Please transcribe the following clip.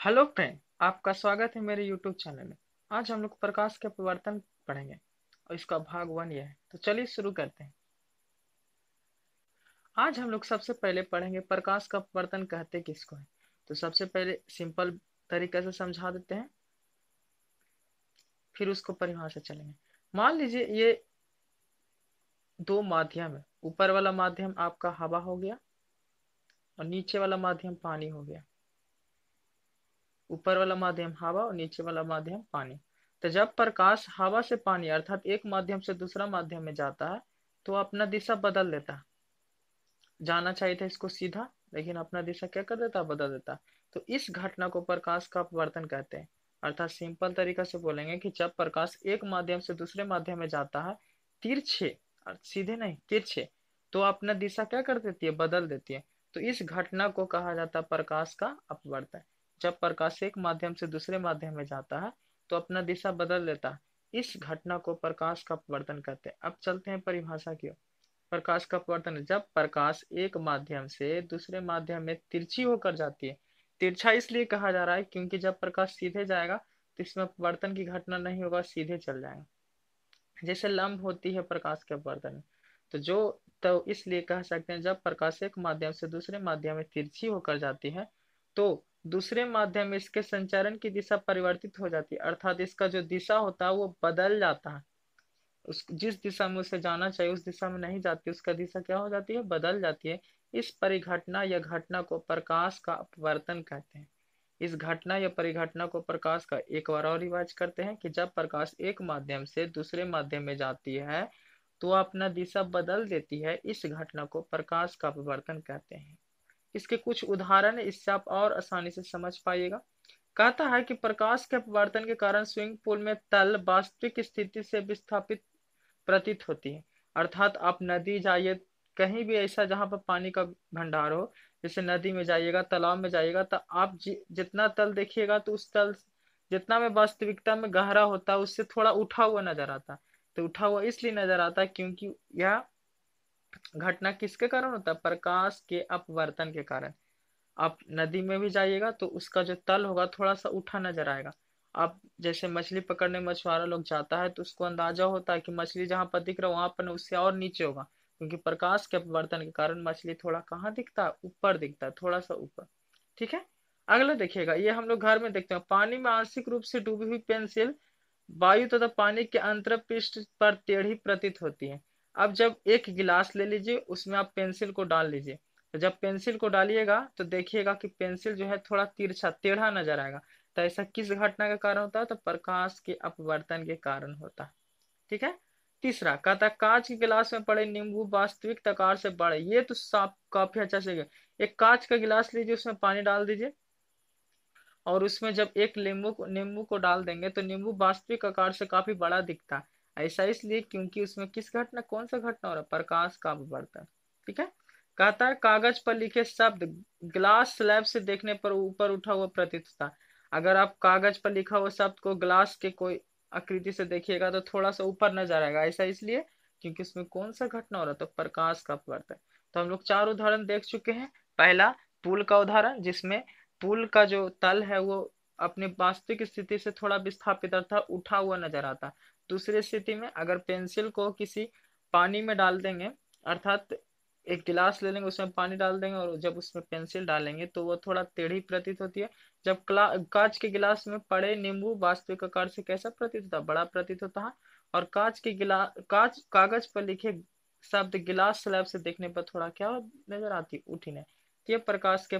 Hello friend, आपका स्वागत है मेरे यूट्यूब चैनल में। आज हम लोग प्रकाश के अपवर्तन पढ़ेंगे और इसका भाग 1 यह है। तो चलिए शुरू करते हैं। आज हम लोग सबसे पहले पढ़ेंगे प्रकाश का अपवर्तन कहते किसको है। तो सबसे पहले सिंपल तरीके से समझा देते हैं, फिर उसको परिभाषा चलेंगे। मान लीजिए ये दो माध्यम है। ऊपर वाला माध्यम आपका हवा हो गया और नीचे वाला माध्यम पानी हो गया। ऊपर वाला माध्यम हवा और नीचे वाला माध्यम पानी। तो जब प्रकाश हवा से पानी अर्थात एक माध्यम से दूसरा माध्यम में जाता है तो अपना दिशा बदल देता है। जाना चाहिए था इसको सीधा, लेकिन अपना दिशा क्या कर देता है, बदल देता है। तो इस घटना को प्रकाश का अपवर्तन कहते हैं। अर्थात सिंपल तरीका से बोलेंगे कि जब प्रकाश एक माध्यम से दूसरे माध्यम में जाता है तिरछे, सीधे नहीं तिरछे, तो अपना दिशा क्या कर देती है, बदल देती है। तो इस घटना को कहा जाता है प्रकाश का अपवर्तन। जब प्रकाश एक माध्यम से दूसरे माध्यम में जाता है तो अपना दिशा बदल देता है। इस घटना को प्रकाश का अपवर्तन कहते हैं। अब चलते हैं परिभाषा की ओर। प्रकाश का अपवर्तन जब प्रकाश एक माध्यम से दूसरे माध्यम में तिरछी होकर जाती है। तिरछा इसलिए कहा जा रहा है क्योंकि जब प्रकाश सीधे जाएगा तो इसमें अपवर्तन की घटना नहीं होगा, सीधे चल जाएगा। जैसे लंब होती है प्रकाश के अपवर्तन में। तो इसलिए कह सकते हैं जब प्रकाश एक माध्यम से दूसरे माध्यम में तिरछी होकर जाती है तो दूसरे माध्यम में इसके संचरण की दिशा परिवर्तित हो जाती है। अर्थात इसका जो दिशा होता है वो बदल जाता है। उस जिस दिशा में उसे जाना चाहिए उस दिशा में नहीं जाती, उसका दिशा क्या हो जाती है, बदल जाती है। इस परिघटना या घटना को प्रकाश का अपवर्तन कहते हैं। इस घटना या परिघटना को प्रकाश का एक बार और रिवाज करते हैं कि जब प्रकाश एक माध्यम से दूसरे माध्यम में जाती है तो वह अपना दिशा बदल देती है। इस घटना को प्रकाश का अपवर्तन कहते हैं। इसके कुछ उदाहरण है, इससे आप और आसानी से समझ पाइएगा। कहता है कि प्रकाश के अपवर्तन के कारण स्विमिंग पूल में तल वास्तविक स्थिति से विस्थापित प्रतीत होती है। अर्थात आप नदी जाइए, कहीं भी ऐसा जहां पर पानी का भंडार हो, जैसे नदी में जाइएगा, तालाब में जाइएगा, तो आप जितना तल देखिएगा तो उस तल जितना में वास्तविकता में गहरा होता है उससे थोड़ा उठा हुआ नजर आता है। तो उठा हुआ इसलिए नजर आता है क्योंकि यह घटना किसके कारण होता है, प्रकाश के अपवर्तन के कारण। आप नदी में भी जाइएगा तो उसका जो तल होगा थोड़ा सा उठा नजर आएगा। आप जैसे मछली पकड़ने मछुआरा लोग जाता है तो उसको अंदाजा होता है कि मछली जहां पर दिख रहा है वहां पर उससे और नीचे होगा, क्योंकि प्रकाश के अपवर्तन के कारण मछली थोड़ा कहाँ दिखता है, ऊपर दिखता है, थोड़ा सा ऊपर। ठीक है। अगला देखिएगा, ये हम लोग घर में देखते हैं। पानी में आंशिक रूप से डूबी हुई पेंसिल वायु तथा पानी के अंतरपृष्ठ पर टेढ़ी प्रतीत होती है। अब जब एक गिलास ले लीजिए, उसमें आप पेंसिल को डाल लीजिए। तो जब पेंसिल को डालिएगा तो देखिएगा कि पेंसिल जो है थोड़ा तिरछा टेढ़ा नजर आएगा। तो ऐसा किस घटना के कारण होता है, तो प्रकाश के अपवर्तन के कारण होता है। ठीक है। तीसरा कहता है कांच के गिलास में पड़े नींबू वास्तविक आकार से बड़े। ये तो साफ काफी अच्छा से गया। एक कांच का गिलास लीजिए, उसमें पानी डाल दीजिए और उसमें जब एक नींबू को डाल देंगे तो नींबू वास्तविक आकार से काफी बड़ा दिखता है। ऐसा इसलिए क्योंकि उसमें किस घटना, कौन सा घटना हो रहा है, प्रकाश का अपवर्तन। ठीक है। कहता है कागज पर लिखे शब्द ग्लास स्लैब से देखने पर ऊपर उठा हुआ प्रतीत होता है। अगर आप कागज पर लिखा हुआ शब्द को ग्लास के कोई आकृति से देखिएगा तो थोड़ा सा ऊपर नजर आएगा। ऐसा इसलिए क्योंकि उसमें कौन सा घटना हो रहा है, तो प्रकाश का अपवर्तन। तो हम लोग चार उदाहरण देख चुके हैं। पहला पुल का उदाहरण, जिसमें पुल का जो तल है वो अपनी वास्तविक स्थिति से थोड़ा विस्थापित अर्थात उठा हुआ नजर आता है। दूसरी स्थिति में अगर पेंसिल को किसी पानी में डाल देंगे, अर्थात एक गिलास ले लेंगे उसमें पानी डाल देंगे और जब उसमें पेंसिल डालेंगे तो वो थोड़ा टेढ़ी प्रतीत होती है। जब कांच के गिलास में पड़े नींबू वास्तविक आकार से कैसा प्रतीत होता है, बड़ा प्रतीत होता है। और कांच कागज पर लिखे शब्द गिलास स्लैब से देखने पर थोड़ा क्या नजर आती है, उठी नहीं। ये प्रकाश के